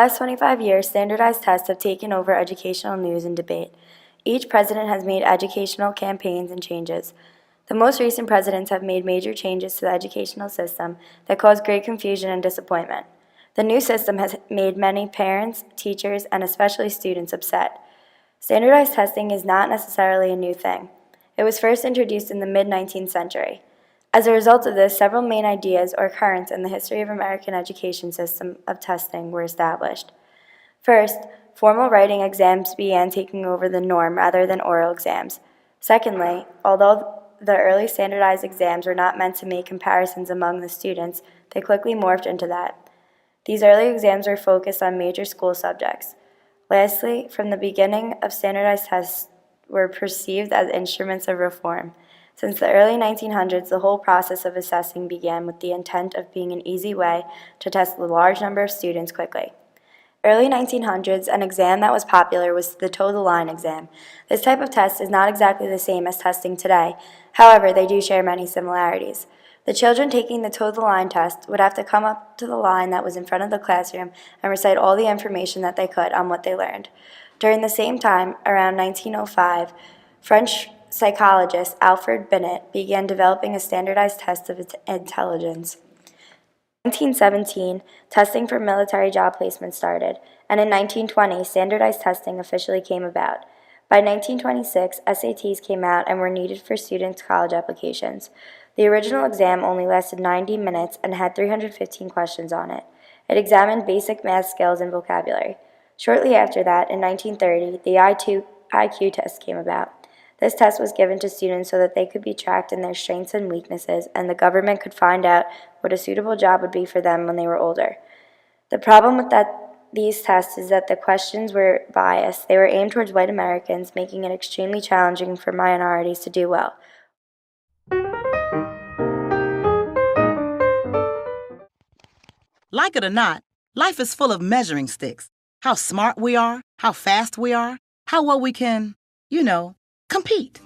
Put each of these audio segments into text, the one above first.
last 25 years, standardized tests have taken over educational news and debate. Each president has made educational campaigns and changes. The most recent presidents have made major changes to the educational system that cause great confusion and disappointment. The new system has made many parents, teachers, and especially students upset. Standardized testing is not necessarily a new thing. It was first introduced in the mid-19th century. As a result of this, several main ideas or currents in the history of American education system of testing were established. First, formal writing exams began taking over the norm rather than oral exams. Secondly, although the early standardized exams were not meant to make comparisons among the students, they quickly morphed into that. These early exams were focused on major school subjects. Lastly, from the beginning of standardized tests were perceived as instruments of reform. Since the early 1900s, the whole process of assessing began with the intent of being an easy way to test a large number of students quickly. Early 1900s, an exam that was popular was the toe-the-line exam. This type of test is not exactly the same as testing today. However, they do share many similarities. The children taking the toe-the-line test would have to come up to the line that was in front of the classroom and recite all the information that they could on what they learned. During the same time, around 1905, French psychologist Alfred Binet began developing a standardized test of intelligence. In 1917, testing for military job placement started, and in 1920, standardized testing officially came about. By 1926, SATs came out and were needed for students' college applications. The original exam only lasted 90 minutes and had 315 questions on it. It examined basic math skills and vocabulary. Shortly after that, in 1930, the IQ test came about. This test was given to students so that they could be tracked in their strengths and weaknesses, and the government could find out what a suitable job would be for them when they were older. The problem with these tests is that the questions were biased. They were aimed towards white Americans, making it extremely challenging for minorities to do well. Like it or not, life is full of measuring sticks. How smart we are, how fast we are, how well we can, compete.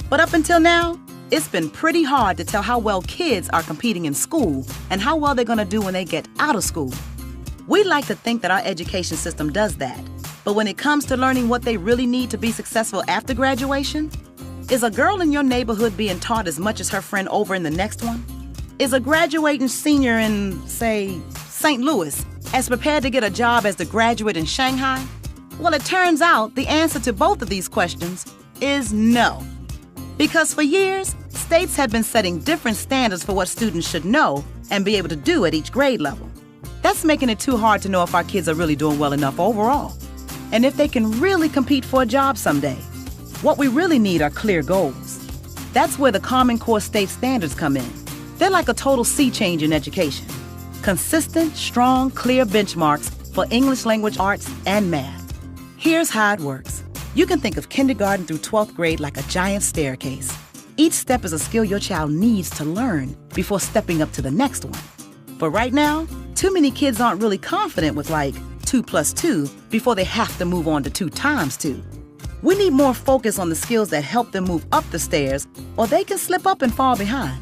But up until now, it's been pretty hard to tell how well kids are competing in school and how well they're going to do when they get out of school. We like to think that our education system does that, but when it comes to learning what they really need to be successful after graduation, is a girl in your neighborhood being taught as much as her friend over in the next one? Is a graduating senior in, say, St. Louis as prepared to get a job as the graduate in Shanghai? Well, it turns out the answer to both of these questions is no. Because for years, states have been setting different standards for what students should know and be able to do at each grade level. That's making it too hard to know if our kids are really doing well enough overall, and if they can really compete for a job someday. What we really need are clear goals. That's where the Common Core state standards come in. They're like a total sea change in education. Consistent, strong, clear benchmarks for English language arts and math. Here's how it works. You can think of kindergarten through 12th grade like a giant staircase. Each step is a skill your child needs to learn before stepping up to the next one. But right now, too many kids aren't really confident with 2 + 2 before they have to move on to 2 × 2. We need more focus on the skills that help them move up the stairs, or they can slip up and fall behind.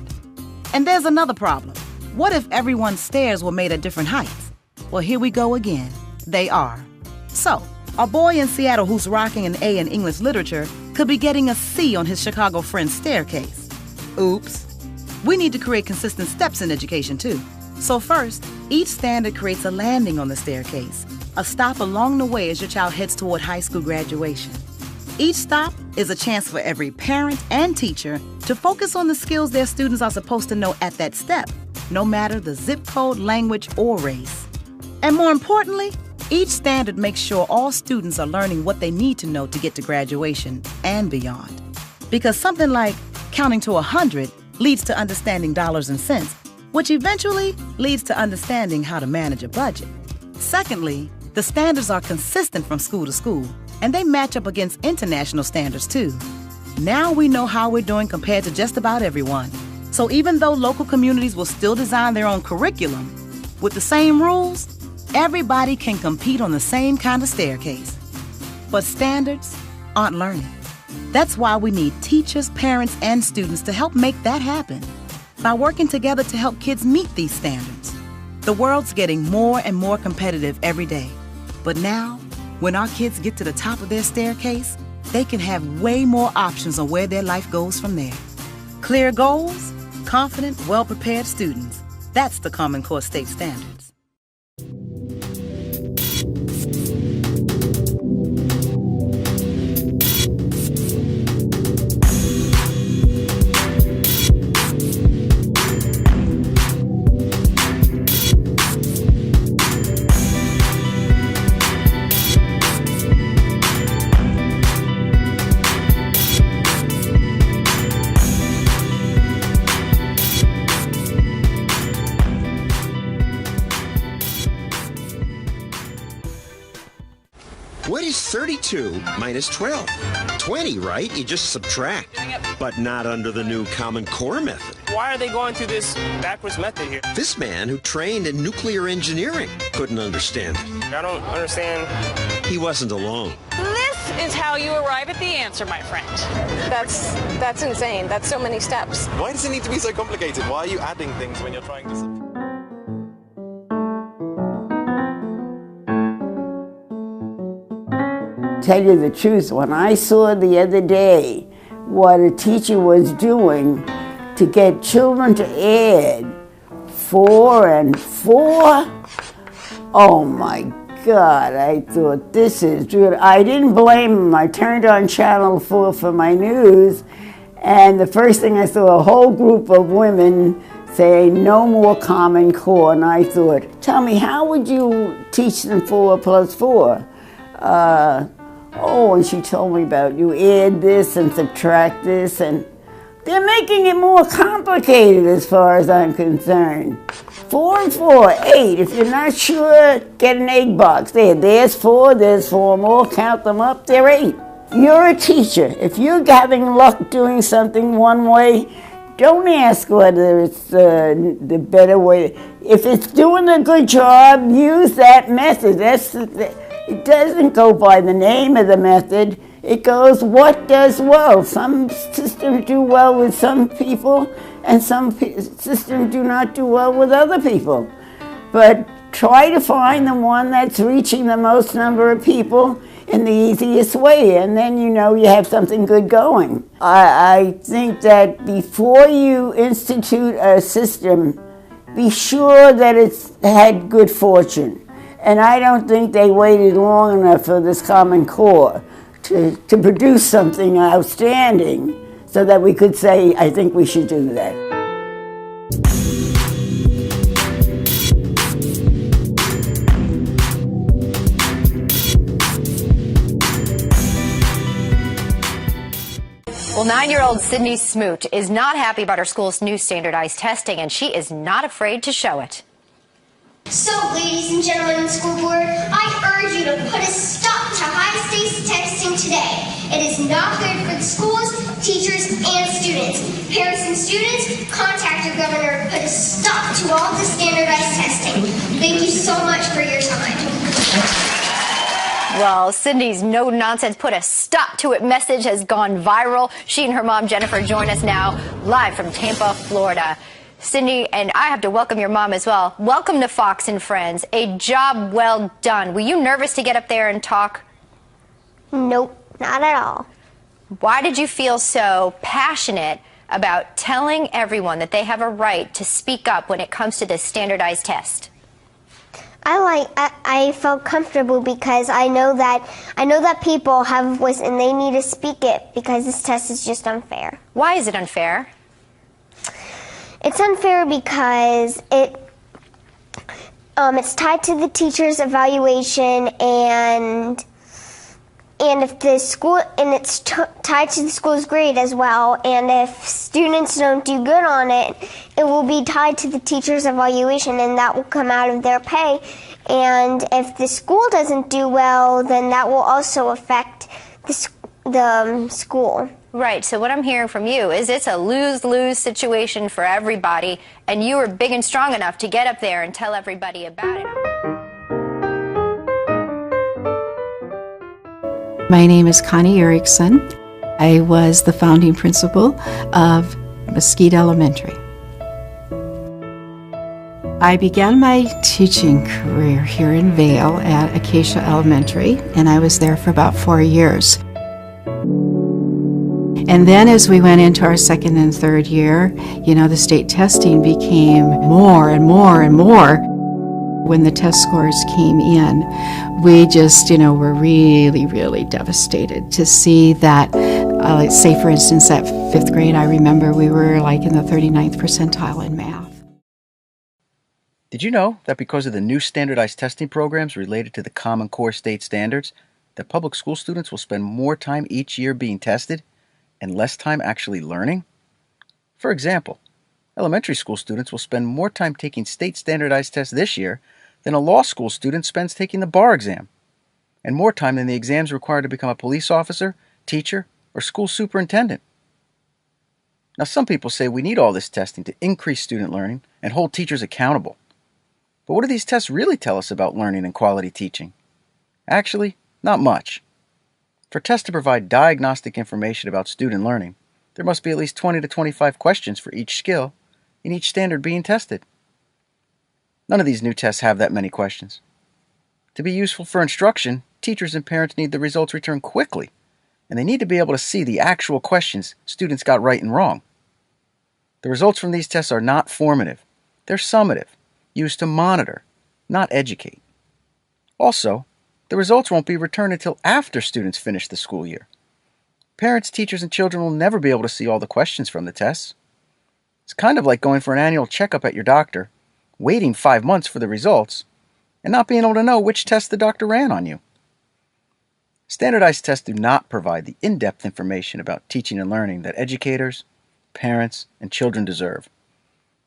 And there's another problem. What if everyone's stairs were made at different heights? Well, here we go again. They are. So, a boy in Seattle who's rocking an A in English literature could be getting a C on his Chicago friend's staircase. Oops. We need to create consistent steps in education, too. So first, each standard creates a landing on the staircase, a stop along the way as your child heads toward high school graduation. Each stop is a chance for every parent and teacher to focus on the skills their students are supposed to know at that step, no matter the zip code, language, or race. And more importantly, each standard makes sure all students are learning what they need to know to get to graduation and beyond. Because something like counting to 100 leads to understanding dollars and cents, which eventually leads to understanding how to manage a budget. Secondly, the standards are consistent from school to school, and they match up against international standards too. Now we know how we're doing compared to just about everyone. So even though local communities will still design their own curriculum, with the same rules, everybody can compete on the same kind of staircase. But standards aren't learning. That's why we need teachers, parents, and students to help make that happen. By working together to help kids meet these standards. The world's getting more and more competitive every day. But now, when our kids get to the top of their staircase, they can have way more options on where their life goes from there. Clear goals, confident, well-prepared students. That's the Common Core State Standards. What is 32 minus 12? 20, right? You just subtract. But not under the new Common Core method. Why are they going through this backwards method here? This man who trained in nuclear engineering couldn't understand it. I don't understand. He wasn't alone. This is how you arrive at the answer, my friend. That's insane. That's so many steps. Why does it need to be so complicated? Why are you adding things when you're trying to... Tell you the truth, when I saw the other day what a teacher was doing to get children to add 4 and 4, oh my God, I thought this is good. I didn't blame him. I turned on Channel 4 for my news, and the first thing I saw, a whole group of women saying no more Common Core, and I thought, tell me, how would you teach them 4 plus 4? Oh, and she told me about you add this and subtract this, and they're making it more complicated as far as I'm concerned. 4 and 4, 8. If you're not sure, get an 8 box. There's 4, there's 4 more, count them up, they're 8. You're a teacher. If you're having luck doing something one way, don't ask whether it's the better way. If it's doing a good job, use that method. It doesn't go by the name of the method. It goes what does well. Some systems do well with some people, and some systems do not do well with other people. But try to find the one that's reaching the most number of people in the easiest way, and then you know you have something good going. I think that before you institute a system, be sure that it's had good fortune. And I don't think they waited long enough for this Common Core to produce something outstanding so that we could say, I think we should do that. Well, 9-year-old Sydney Smoot is not happy about her school's new standardized testing, and she is not afraid to show it. So, ladies and gentlemen of the school board, I urge you to put a stop to high-stakes testing today. It is not good for the schools, teachers, and students. Parents and students, contact your governor to put a stop to all this standardized testing. Thank you so much for your time. Well, Sydney's no-nonsense, put a stop to it message has gone viral. She and her mom, Jennifer, join us now live from Tampa, Florida. Sydney, and I have to welcome your mom as well. Welcome to Fox and Friends. A job well done. Were you nervous to get up there and talk? Nope, not at all. Why did you feel so passionate about telling everyone that they have a right to speak up when it comes to this standardized test? I felt comfortable because I know that people have a voice and they need to speak it because this test is just unfair. Why is it unfair? It's unfair because it's tied to the teacher's evaluation and if the school and it's tied to the school's grade as well. And if students don't do good on it, it will be tied to the teacher's evaluation, and that will come out of their pay. And if the school doesn't do well, then that will also affect the school. Right, so what I'm hearing from you is it's a lose-lose situation for everybody, and you were big and strong enough to get up there and tell everybody about it. My name is Connie Erickson. I was the founding principal of Mesquite Elementary. I began my teaching career here in Vail at Acacia Elementary, and I was there for about 4 years. And then as we went into our second and third year, the state testing became more and more and more. When the test scores came in, we just, were really, really devastated to see that, say for instance, at 5th grade, I remember we were like in the 39th percentile in math. Did you know that because of the new standardized testing programs related to the Common Core state standards, that public school students will spend more time each year being tested and less time actually learning? For example, elementary school students will spend more time taking state standardized tests this year than a law school student spends taking the bar exam, and more time than the exams required to become a police officer, teacher, or school superintendent. Now, some people say we need all this testing to increase student learning and hold teachers accountable. But what do these tests really tell us about learning and quality teaching? Actually, not much. For tests to provide diagnostic information about student learning, there must be at least 20 to 25 questions for each skill in each standard being tested. None of these new tests have that many questions. To be useful for instruction, teachers and parents need the results returned quickly, and they need to be able to see the actual questions students got right and wrong. The results from these tests are not formative. They're summative, used to monitor, not educate. Also, the results won't be returned until after students finish the school year. Parents, teachers, and children will never be able to see all the questions from the tests. It's kind of like going for an annual checkup at your doctor, waiting 5 months for the results, and not being able to know which test the doctor ran on you. Standardized tests do not provide the in-depth information about teaching and learning that educators, parents, and children deserve.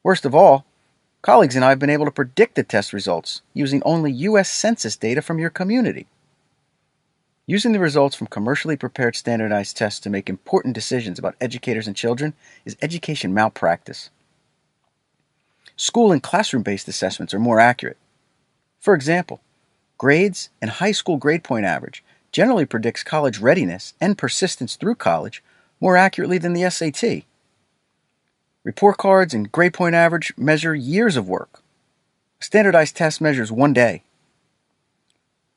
Worst of all, colleagues and I have been able to predict the test results using only U.S. Census data from your community. Using the results from commercially prepared standardized tests to make important decisions about educators and children is education malpractice. School and classroom-based assessments are more accurate. For example, grades and high school grade point average generally predicts college readiness and persistence through college more accurately than the SAT. Report cards and grade point average measure years of work. A standardized test measures 1 day.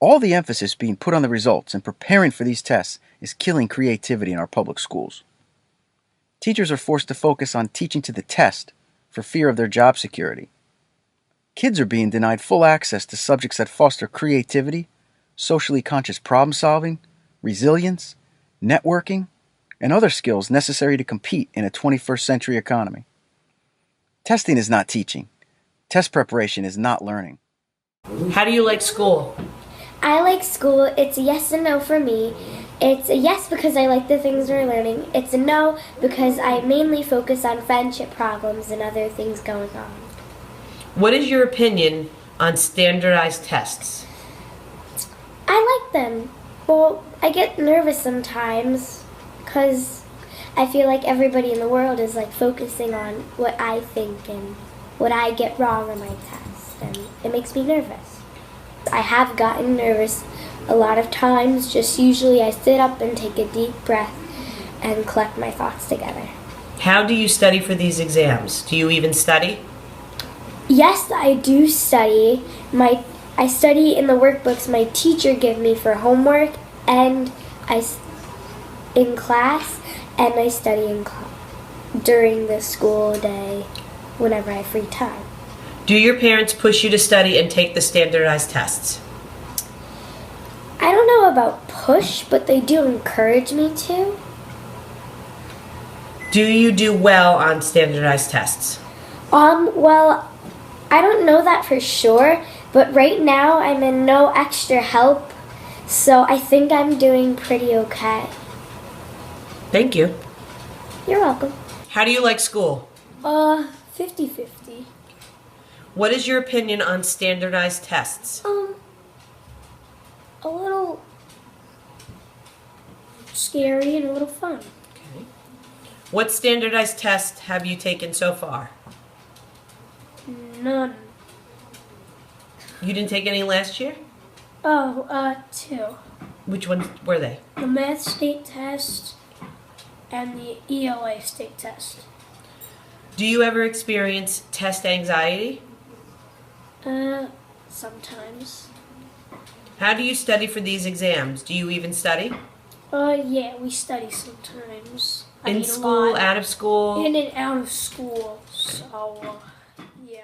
All the emphasis being put on the results and preparing for these tests is killing creativity in our public schools. Teachers are forced to focus on teaching to the test for fear of their job security. Kids are being denied full access to subjects that foster creativity, socially conscious problem solving, resilience, networking, and other skills necessary to compete in a 21st century economy. Testing is not teaching. Test preparation is not learning. How do you like school? I like school. It's a yes and no for me. It's a yes because I like the things we're learning. It's a no because I mainly focus on friendship problems and other things going on. What is your opinion on standardized tests? I like them. Well, I get nervous sometimes because I feel like everybody in the world is like focusing on what I think and what I get wrong on my test, and it makes me nervous. I have gotten nervous a lot of times. Just usually I sit up and take a deep breath and collect my thoughts together. How do you study for these exams? Do you even study? Yes, I do study. I study in the workbooks my teacher give me for homework, and in class, and I study during the school day whenever I have free time. Do your parents push you to study and take the standardized tests? I don't know about push, but they do encourage me to. Do you do well on standardized tests? Well, I don't know that for sure, but right now I'm in no extra help, so I think I'm doing pretty okay. Thank you. You're welcome. How do you like school? 50-50. What is your opinion on standardized tests? A little scary and a little fun. Okay. What standardized tests have you taken so far? None. You didn't take any last year? 2. Which ones were they? The math state test and the ELA state test. Do you ever experience test anxiety? Sometimes. How do you study for these exams? Do you even study? Yeah, we study sometimes. In school, out of school? In and out of school, so, yeah.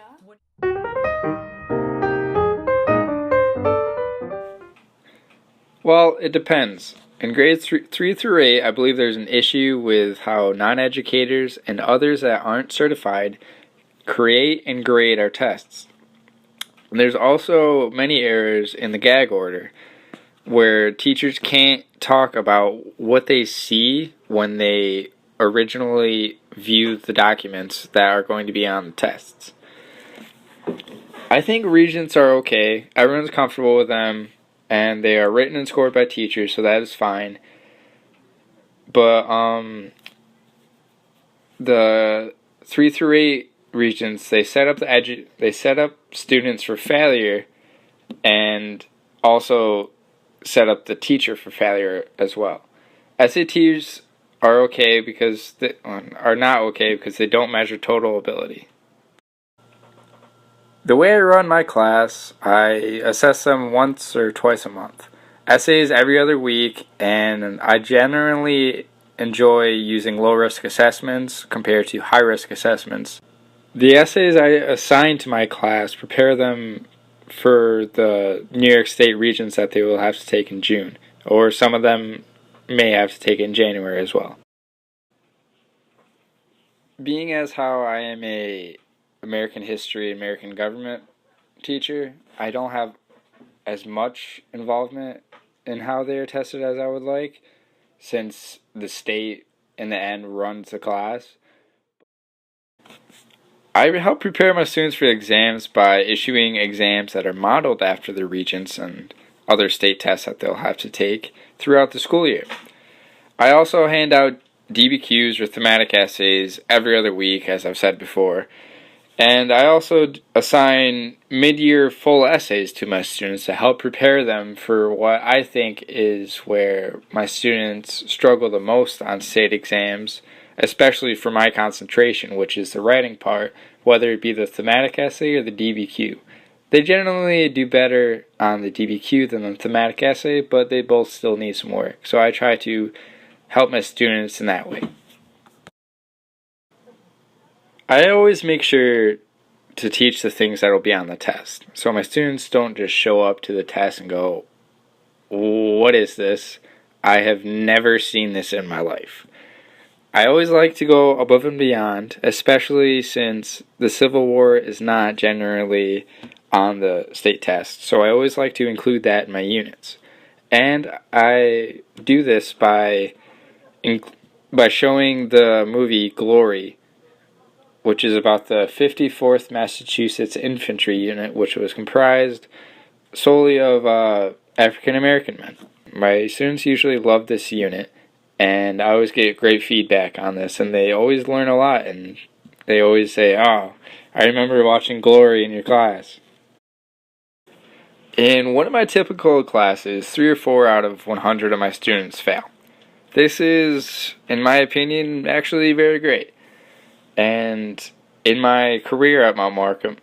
Well, it depends. In grades 3 through 8, I believe there's an issue with how non-educators and others that aren't certified create and grade our tests. And there's also many errors in the gag order where teachers can't talk about what they see when they originally view the documents that are going to be on the tests. I think regents are okay. Everyone's comfortable with them, and they are written and scored by teachers, so that is fine. But the 3 through 8 regents, they set up students for failure, and also set up the teacher for failure as well. SATs are okay because are not okay because they don't measure total ability. The way I run my class, I assess them once or twice a month. Essays every other week, and I generally enjoy using low-risk assessments compared to high-risk assessments. The essays I assign to my class prepare them for the New York State Regents that they will have to take in June, or some of them may have to take in January as well. Being as how I am a American history, American government teacher, I don't have as much involvement in how they are tested as I would like, since the state in the end runs the class. I help prepare my students for exams by issuing exams that are modeled after the regents and other state tests that they'll have to take throughout the school year. I also hand out DBQs or thematic essays every other week, as I've said before. And I also assign mid-year full essays to my students to help prepare them for what I think is where my students struggle the most on state exams, especially for my concentration, which is the writing part, whether it be the thematic essay or the DBQ. They generally do better on the DBQ than the thematic essay, but they both still need some work. So I try to help my students in that way. I always make sure to teach the things that will be on the test. So my students don't just show up to the test and go, "What is this? I have never seen this in my life." I always like to go above and beyond, especially since the Civil War is not generally on the state test. So I always like to include that in my units. And I do this by showing the movie Glory, which is about the 54th Massachusetts Infantry Unit, which was comprised solely of African American men. My students usually love this unit, and I always get great feedback on this, and they always learn a lot, and they always say, "Oh, I remember watching Glory in your class." In one of my typical classes, 3 or 4 out of 100 of my students fail. This is, in my opinion, actually very great. And in my career at Mount Markham,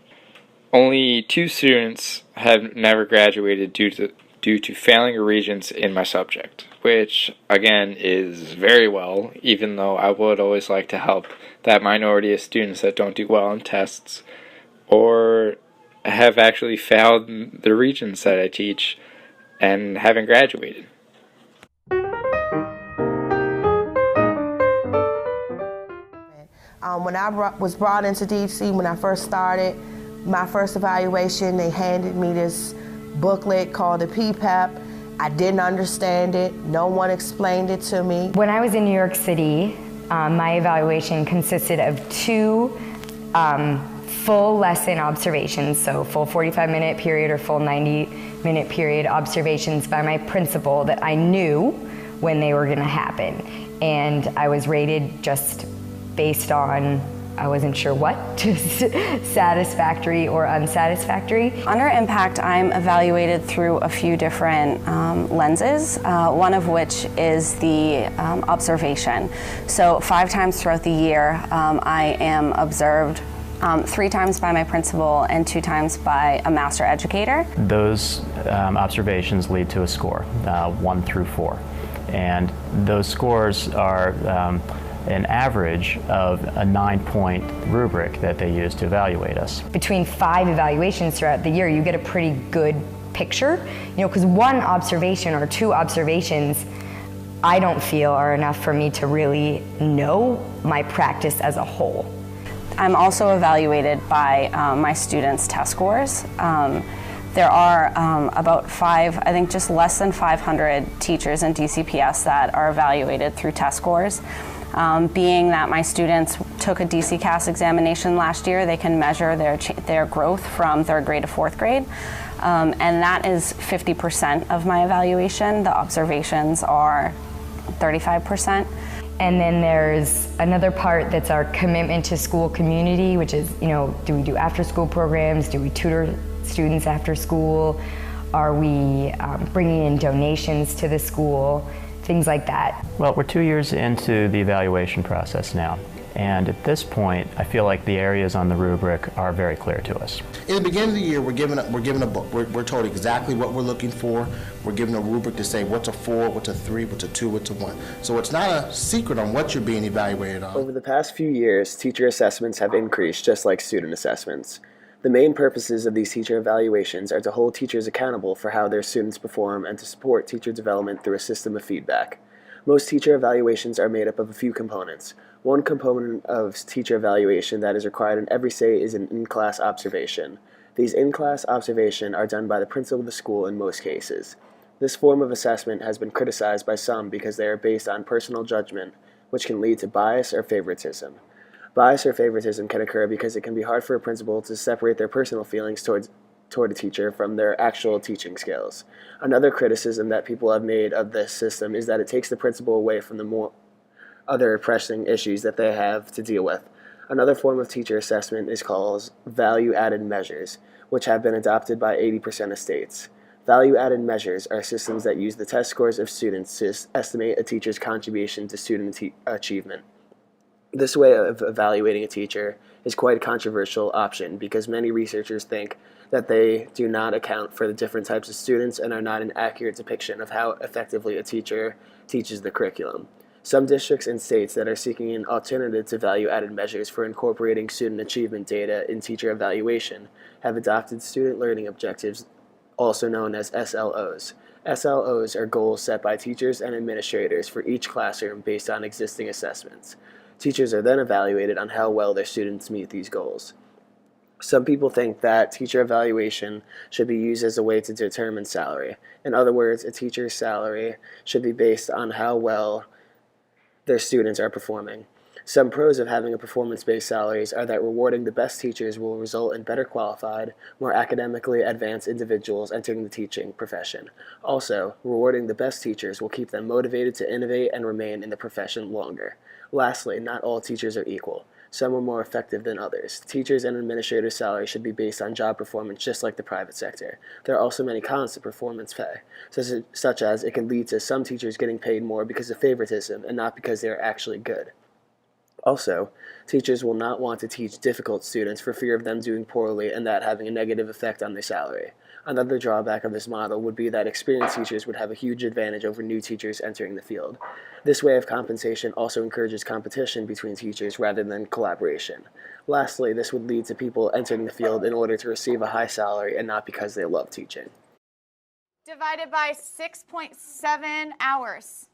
only 2 students have never graduated due to failing regents in my subject, which again is very well, even though I would always like to help that minority of students that don't do well in tests or have actually failed the regents that I teach and haven't graduated. When I was brought into DC, when I first started my first evaluation, they handed me this booklet called the PPEP. I didn't understand it. No one explained it to me. When I was in New York City, my evaluation consisted of 2 full lesson observations, so full 45-minute period or full 90-minute period observations by my principal that I knew when they were going to happen. And I was rated just based on, I wasn't sure what, just satisfactory or unsatisfactory. Under impact, I'm evaluated through a few different lenses, one of which is the observation. So 5 times throughout the year, I am observed 3 times by my principal and 2 times by a master educator. Those observations lead to a score, 1 through 4. And those scores are an average of a 9-point rubric that they use to evaluate us. Between 5 evaluations throughout the year, you get a pretty good picture, because 1 observation or 2 observations I don't feel are enough for me to really know my practice as a whole. I'm also evaluated by my students' test scores. There are about I think just less than 500 teachers in DCPS that are evaluated through test scores. Being that my students took a DCCAS examination last year, they can measure their growth from 3rd grade to 4th grade. And that is 50% of my evaluation. The observations are 35%. And then there's another part that's our commitment to school community, which is, do we do after-school programs? Do we tutor students after school? Are we bringing in donations to the school? Things like that. Well, we're 2 years into the evaluation process now. And at this point, I feel like the areas on the rubric are very clear to us. In the beginning of the year, we're given a book. We're told exactly what we're looking for. We're given a rubric to say what's a 4, what's a 3, what's a 2, what's a 1. So it's not a secret on what you're being evaluated on. Over the past few years, teacher assessments have increased just like student assessments. The main purposes of these teacher evaluations are to hold teachers accountable for how their students perform and to support teacher development through a system of feedback. Most teacher evaluations are made up of a few components. One component of teacher evaluation that is required in every state is an in-class observation. These in-class observations are done by the principal of the school in most cases. This form of assessment has been criticized by some because they are based on personal judgment, which can lead to bias or favoritism. Bias or favoritism can occur because it can be hard for a principal to separate their personal feelings toward a teacher from their actual teaching skills. Another criticism that people have made of this system is that it takes the principal away from the more other pressing issues that they have to deal with. Another form of teacher assessment is called value-added measures, which have been adopted by 80% of states. Value-added measures are systems that use the test scores of students to estimate a teacher's contribution to student achievement. This way of evaluating a teacher is quite a controversial option because many researchers think that they do not account for the different types of students and are not an accurate depiction of how effectively a teacher teaches the curriculum. Some districts and states that are seeking an alternative to value-added measures for incorporating student achievement data in teacher evaluation have adopted student learning objectives, also known as SLOs. SLOs are goals set by teachers and administrators for each classroom based on existing assessments. Teachers are then evaluated on how well their students meet these goals. Some people think that teacher evaluation should be used as a way to determine salary. In other words, a teacher's salary should be based on how well their students are performing. Some pros of having a performance-based salaries are that rewarding the best teachers will result in better qualified, more academically advanced individuals entering the teaching profession. Also, rewarding the best teachers will keep them motivated to innovate and remain in the profession longer. Lastly, not all teachers are equal. Some are more effective than others. Teachers and administrators' salaries should be based on job performance just like the private sector. There are also many cons to performance pay, such as it can lead to some teachers getting paid more because of favoritism and not because they are actually good. Also, teachers will not want to teach difficult students for fear of them doing poorly and that having a negative effect on their salary. Another drawback of this model would be that experienced teachers would have a huge advantage over new teachers entering the field. This way of compensation also encourages competition between teachers rather than collaboration. Lastly, this would lead to people entering the field in order to receive a high salary and not because they love teaching. Divided by 6.7 hours.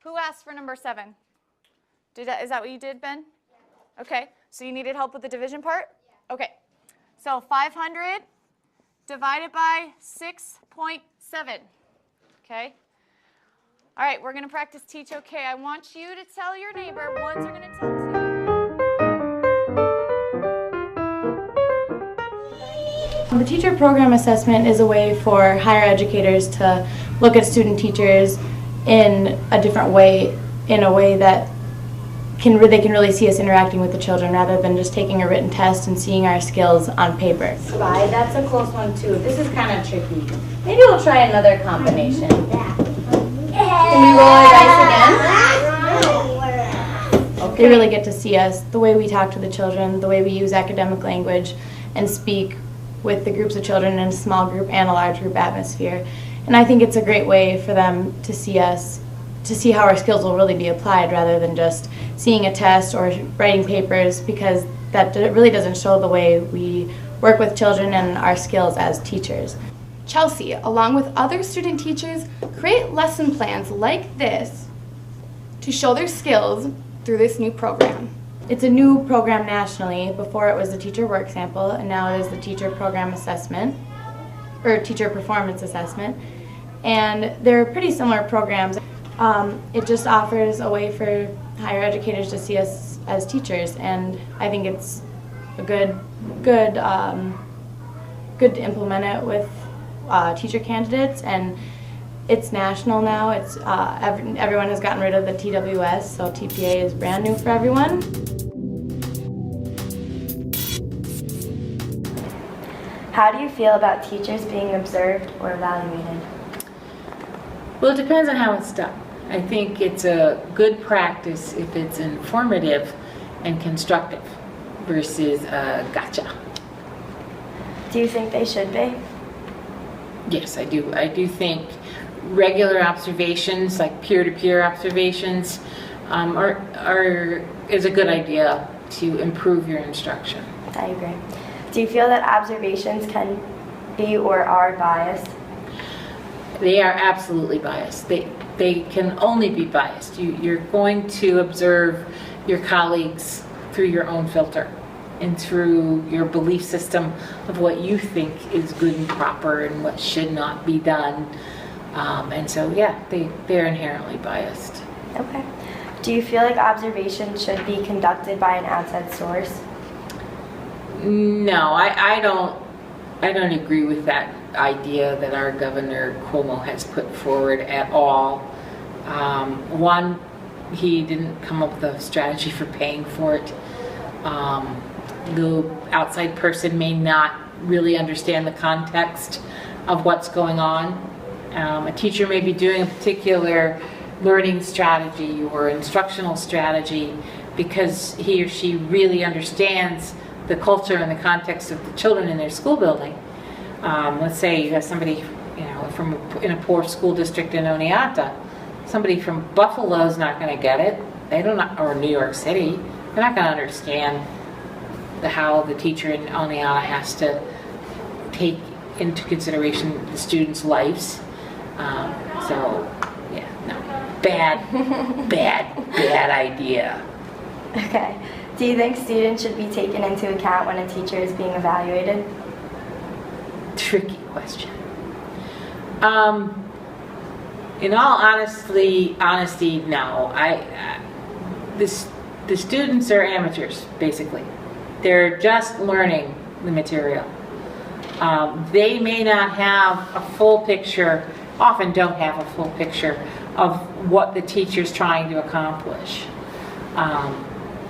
Who asked for number 7? Is that what you did, Ben? Okay, so you needed help with the division part? Okay, so 500 divided by 6.7, okay? All right, we're gonna practice teach okay. I want you to tell your neighbor, ones are gonna tell two. The teacher program assessment is a way for higher educators to look at student teachers in a different way, in a way that they can really see us interacting with the children rather than just taking a written test and seeing our skills on paper. That's a close one too. This is kind of tricky. Maybe we'll try another combination. Can we roll our dice again? They really get to see us, the way we talk to the children, the way we use academic language and speak with the groups of children in a small group and a large group atmosphere. And I think it's a great way for them to see us, to see how our skills will really be applied rather than just seeing a test or writing papers, because that really doesn't show the way we work with children and our skills as teachers. Chelsea, along with other student teachers, create lesson plans like this to show their skills through this new program. It's a new program nationally. Before it was the teacher work sample, and now it is the teacher program assessment, or teacher performance assessment. And they're pretty similar programs. It just offers a way for higher educators to see us as teachers, and I think it's a good to implement it with teacher candidates. And it's national now. It's everyone has gotten rid of the TWS, so TPA is brand new for everyone. How do you feel about teachers being observed or evaluated? Well, it depends on how it's done. I think it's a good practice if it's informative and constructive versus gotcha. Do you think they should be? Yes, I do. I do think regular observations, like peer-to-peer observations, is a good idea to improve your instruction. I agree. Do you feel that observations can be or are biased? They are absolutely biased. They can only be biased. You're going to observe your colleagues through your own filter and through your belief system of what you think is good and proper and what should not be done. And so, yeah, they're inherently biased. Okay. Do you feel like observations should be conducted by an outside source? No, I don't agree with that idea that our Governor Cuomo has put forward at all. One, he didn't come up with a strategy for paying for it. The outside person may not really understand the context of what's going on. A teacher may be doing a particular learning strategy or instructional strategy because he or she really understands the culture and the context of the children in their school building. Let's say you have somebody, in a poor school district in Oneonta. Somebody from Buffalo is not going to get it. They don't, or New York City. They're not going to understand how the teacher in Oneonta has to take into consideration the students' lives. So, yeah, no, bad idea. Okay. Do you think students should be taken into account when a teacher is being evaluated? Tricky question. In all honesty, no. The students are amateurs, basically. They're just learning the material. They may not have a full picture, often don't have a full picture of what the teacher's trying to accomplish.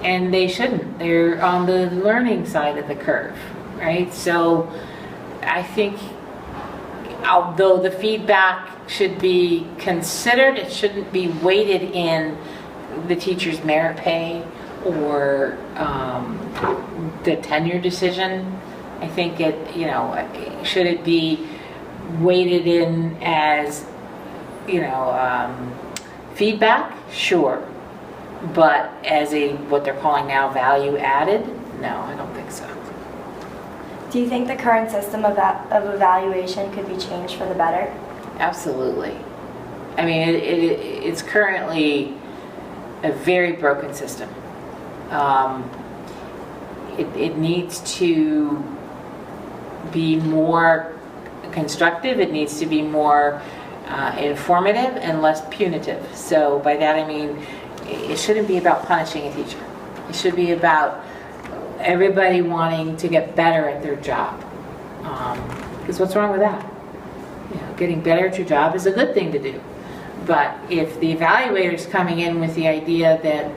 And they shouldn't. They're on the learning side of the curve, right? So I think although the feedback should be considered, it shouldn't be weighted in the teacher's merit pay or the tenure decision. I think should it be weighted in as, feedback? Sure. But as what they're calling now value added? No, I don't think so. Do you think the current system of evaluation could be changed for the better? Absolutely. I mean, it's currently a very broken system. It needs to be more constructive. It needs to be more informative and less punitive. So by that I mean it shouldn't be about punishing a teacher. It should be about everybody wanting to get better at their job. Because what's wrong with that? Getting better at your job is a good thing to do. But if the evaluator's coming in with the idea that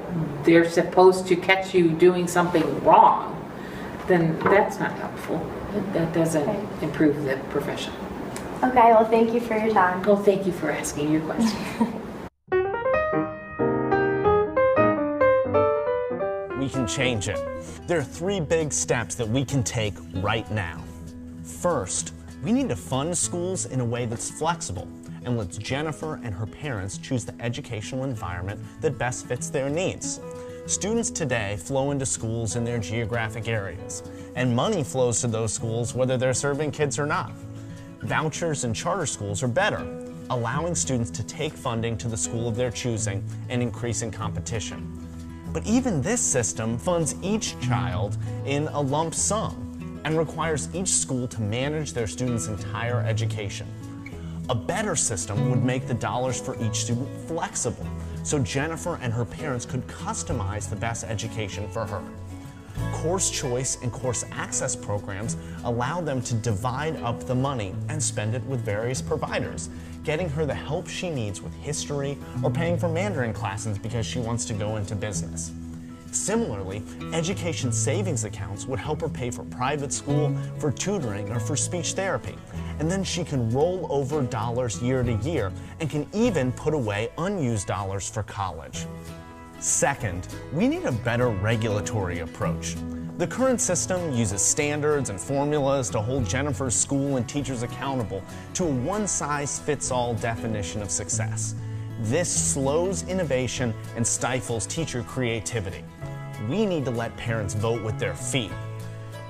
they're supposed to catch you doing something wrong, then that's not helpful. That doesn't improve the profession. Okay, well, thank you for your time. Well, thank you for asking your question. can change it. There are 3 big steps that we can take right now. First, we need to fund schools in a way that's flexible and lets Jennifer and her parents choose the educational environment that best fits their needs. Students today flow into schools in their geographic areas, and money flows to those schools whether they're serving kids or not. Vouchers and charter schools are better, allowing students to take funding to the school of their choosing and increasing competition. But even this system funds each child in a lump sum and requires each school to manage their students' entire education. A better system would make the dollars for each student flexible, so Jennifer and her parents could customize the best education for her. Course choice and course access programs allow them to divide up the money and spend it with various providers, getting her the help she needs with history or paying for Mandarin classes because she wants to go into business. Similarly, education savings accounts would help her pay for private school, for tutoring, or for speech therapy. And then she can roll over dollars year to year and can even put away unused dollars for college. Second, we need a better regulatory approach. The current system uses standards and formulas to hold Jennifer's school and teachers accountable to a one-size-fits-all definition of success. This slows innovation and stifles teacher creativity. We need to let parents vote with their feet.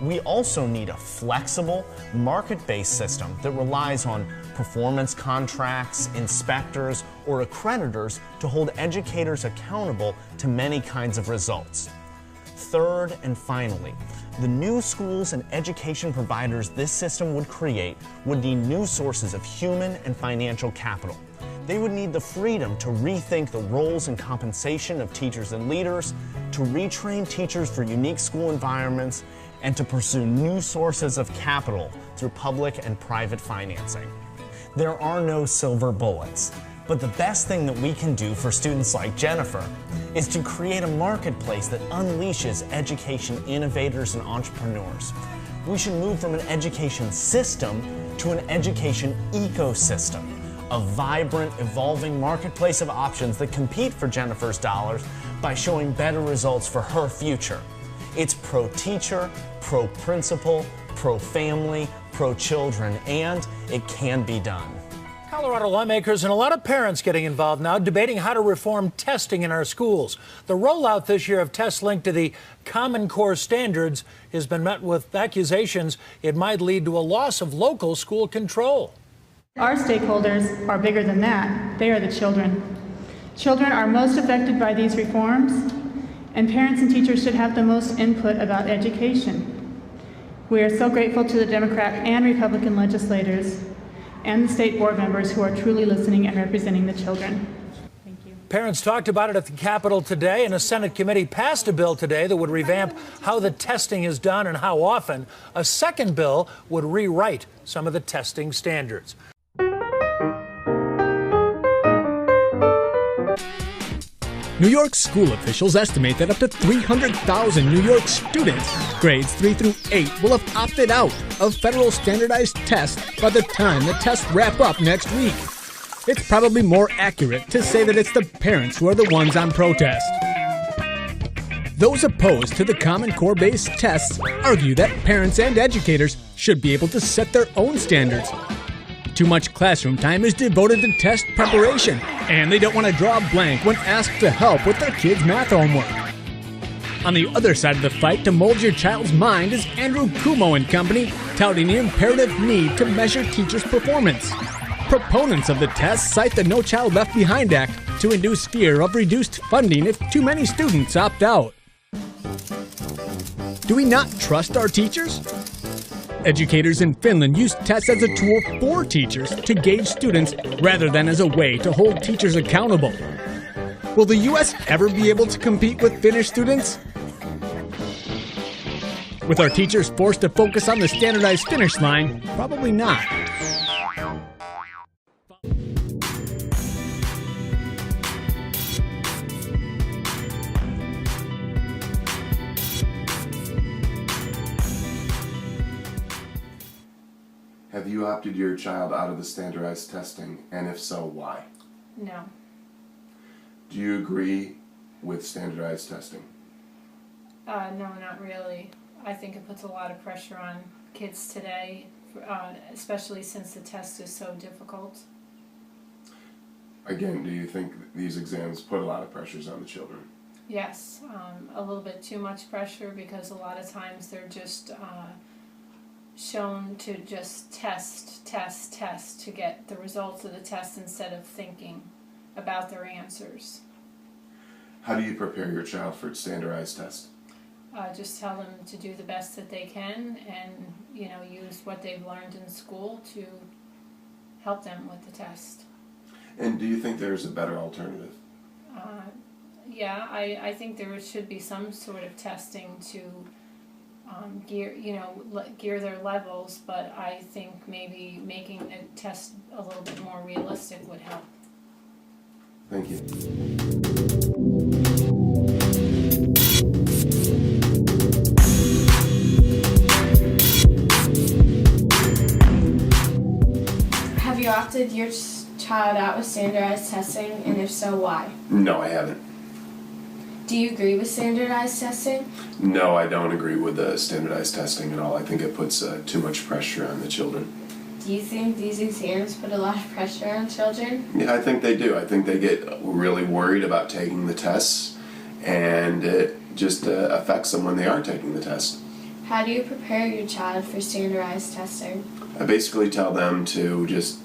We also need a flexible, market-based system that relies on performance contracts, inspectors, or accreditors to hold educators accountable to many kinds of results. Third and finally, the new schools and education providers this system would create would need new sources of human and financial capital. They would need the freedom to rethink the roles and compensation of teachers and leaders, to retrain teachers for unique school environments, and to pursue new sources of capital through public and private financing. There are no silver bullets, but the best thing that we can do for students like Jennifer is to create a marketplace that unleashes education innovators and entrepreneurs. We should move from an education system to an education ecosystem, a vibrant, evolving marketplace of options that compete for Jennifer's dollars by showing better results for her future. It's pro-teacher, pro-principal, pro-family, pro-children, and it can be done. Colorado lawmakers and a lot of parents getting involved now debating how to reform testing in our schools. The rollout this year of tests linked to the Common Core standards has been met with accusations it might lead to a loss of local school control. Our stakeholders are bigger than that. They are the children. Children are most affected by these reforms, and parents and teachers should have the most input about education. We are so grateful to the Democrat and Republican legislators and the state board members who are truly listening and representing the children. Thank you. Parents talked about it at the Capitol today, and a Senate committee passed a bill today that would revamp how the testing is done and how often. A second bill would rewrite some of the testing standards. New York school officials estimate that up to 300,000 New York students, grades 3 through 8, will have opted out of federal standardized tests by the time the tests wrap up next week. It's probably more accurate to say that it's the parents who are the ones on protest. Those opposed to the Common Core-based tests argue that parents and educators should be able to set their own standards. Too much classroom time is devoted to test preparation, and they don't want to draw a blank when asked to help with their kids' math homework. On the other side of the fight to mold your child's mind is Andrew Cuomo and company, touting the imperative need to measure teachers' performance. Proponents of the test cite the No Child Left Behind Act to induce fear of reduced funding if too many students opt out. Do we not trust our teachers? Educators in Finland use tests as a tool for teachers to gauge students rather than as a way to hold teachers accountable. Will the U.S. ever be able to compete with Finnish students? With our teachers forced to focus on the standardized finish line, probably not. Have you opted your child out of the standardized testing, and if so, why? No. Do you agree with standardized testing? No, not really. I think it puts a lot of pressure on kids today, especially since the test is so difficult. Again, do you think these exams put a lot of pressures on the children? Yes, a little bit too much pressure, because a lot of times they're just shown to just test to get the results of the test instead of thinking about their answers. How do you prepare your child for standardized tests? Just tell them to do the best that they can, and use what they've learned in school to help them with the test. And do you think there's a better alternative? Yeah, I think there should be some sort of testing to gear their levels, but I think maybe making the test a little bit more realistic would help. Thank you. Have you opted your child out with standardized testing, and if so, why? No, I haven't. Do you agree with standardized testing? No, I don't agree with the standardized testing at all. I think it puts too much pressure on the children. Do you think these exams put a lot of pressure on children? Yeah, I think they do. I think they get really worried about taking the tests, and it just affects them when they are taking the test. How do you prepare your child for standardized testing? I basically tell them to just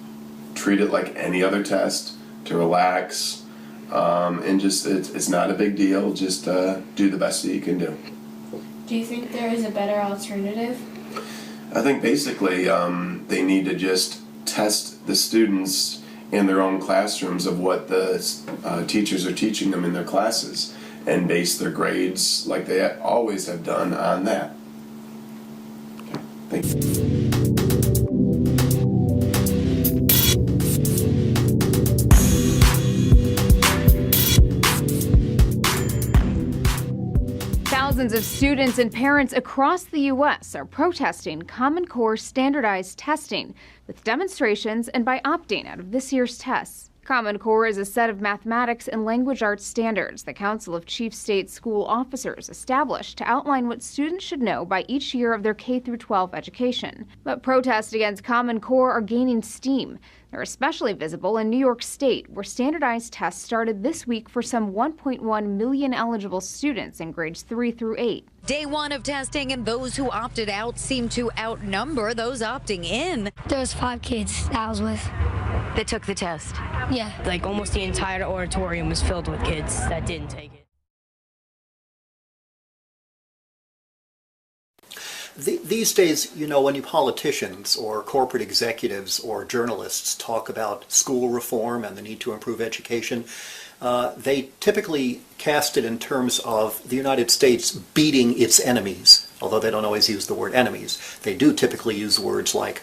treat it like any other test, to relax, and just it's not a big deal. Just do the best that you can do. Do you think there is a better alternative? I think basically they need to just test the students in their own classrooms of what the teachers are teaching them in their classes, and base their grades like they always have done on that. Okay. Thank you. Thousands of students and parents across the U.S. are protesting Common Core standardized testing with demonstrations and by opting out of this year's tests. Common Core is a set of mathematics and language arts standards the Council of Chief State School Officers established to outline what students should know by each year of their K-12 education. But protests against Common Core are gaining steam. They're especially visible in New York State, where standardized tests started this week for some 1.1 million eligible students in grades 3 through 8. Day one of testing, and those who opted out seem to outnumber those opting in. There was 5 kids that I was with that took the test. Yeah. Like almost the entire auditorium was filled with kids that didn't take it. These days, you know, when you politicians or corporate executives or journalists talk about school reform and the need to improve education, they typically cast it in terms of the United States beating its enemies, although they don't always use the word enemies. They do typically use words like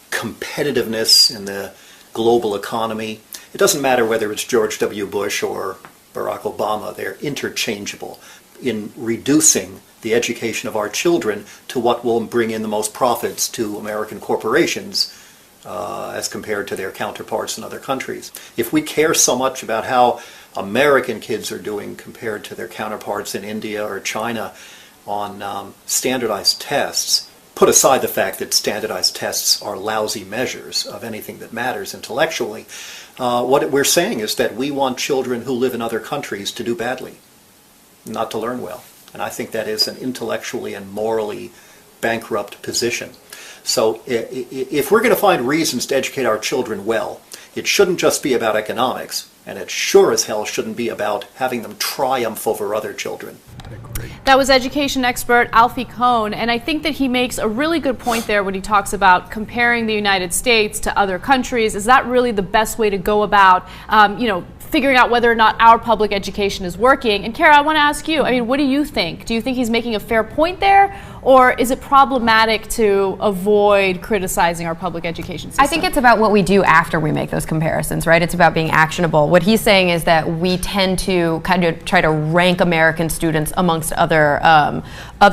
competitiveness in the global economy. It doesn't matter whether it's George W. Bush or Barack Obama, they're interchangeable in reducing the education of our children to what will bring in the most profits to American corporations as compared to their counterparts in other countries. If we care so much about how American kids are doing compared to their counterparts in India or China on standardized tests, put aside the fact that standardized tests are lousy measures of anything that matters intellectually, what we're saying is that we want children who live in other countries to do badly, not to learn well. And I think that is an intellectually and morally bankrupt position. So if we're going to find reasons to educate our children well, it shouldn't just be about economics, and it sure as hell shouldn't be about having them triumph over other children. That was education expert Alfie Kohn, and I think that he makes a really good point there when he talks about comparing the United States to other countries. Is that really the best way to go about, figuring out whether or not our public education is working? And Kara, I want to ask you, I mean, what do you think? Do you think he's making a fair point there, or is it problematic to avoid criticizing our public education system? I think it's about what we do after we make those comparisons, right? It's about being actionable. What he's saying is that we tend to kind of try to rank American students amongst other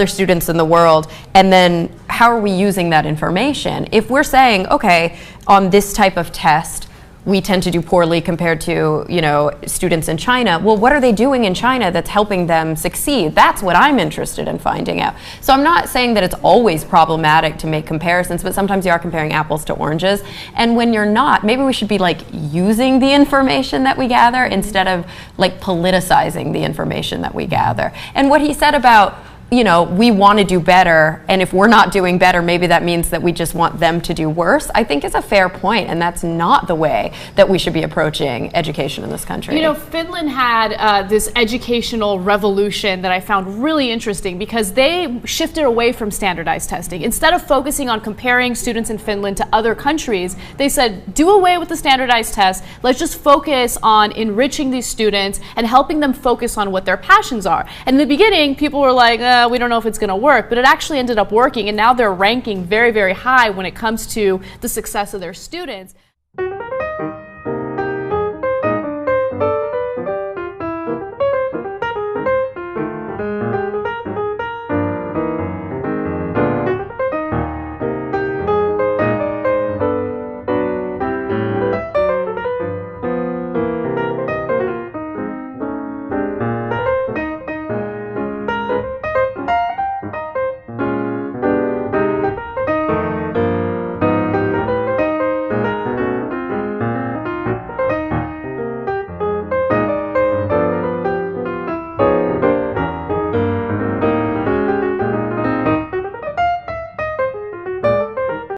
students in the world, and then how are we using that information? If we're saying, okay, on this type of test, we tend to do poorly compared to, you know, students in China. Well, what are they doing in China that's helping them succeed? That's what I'm interested in finding out. So I'm not saying that it's always problematic to make comparisons, but sometimes you are comparing apples to oranges. And when you're not, maybe we should be like using the information that we gather instead of like politicizing the information that we gather. And what he said about, you know, we want to do better, and if we're not doing better, maybe that means that we just want them to do worse, I think is a fair point, and that's not the way that we should be approaching education in this country. You know, Finland had this educational revolution that I found really interesting because they shifted away from standardized testing. Instead of focusing on comparing students in Finland to other countries, they said, do away with the standardized test. Let's just focus on enriching these students and helping them focus on what their passions are. And in the beginning, people were like, we don't know if it's going to work, but it actually ended up working, and now they're ranking very, very high when it comes to the success of their students.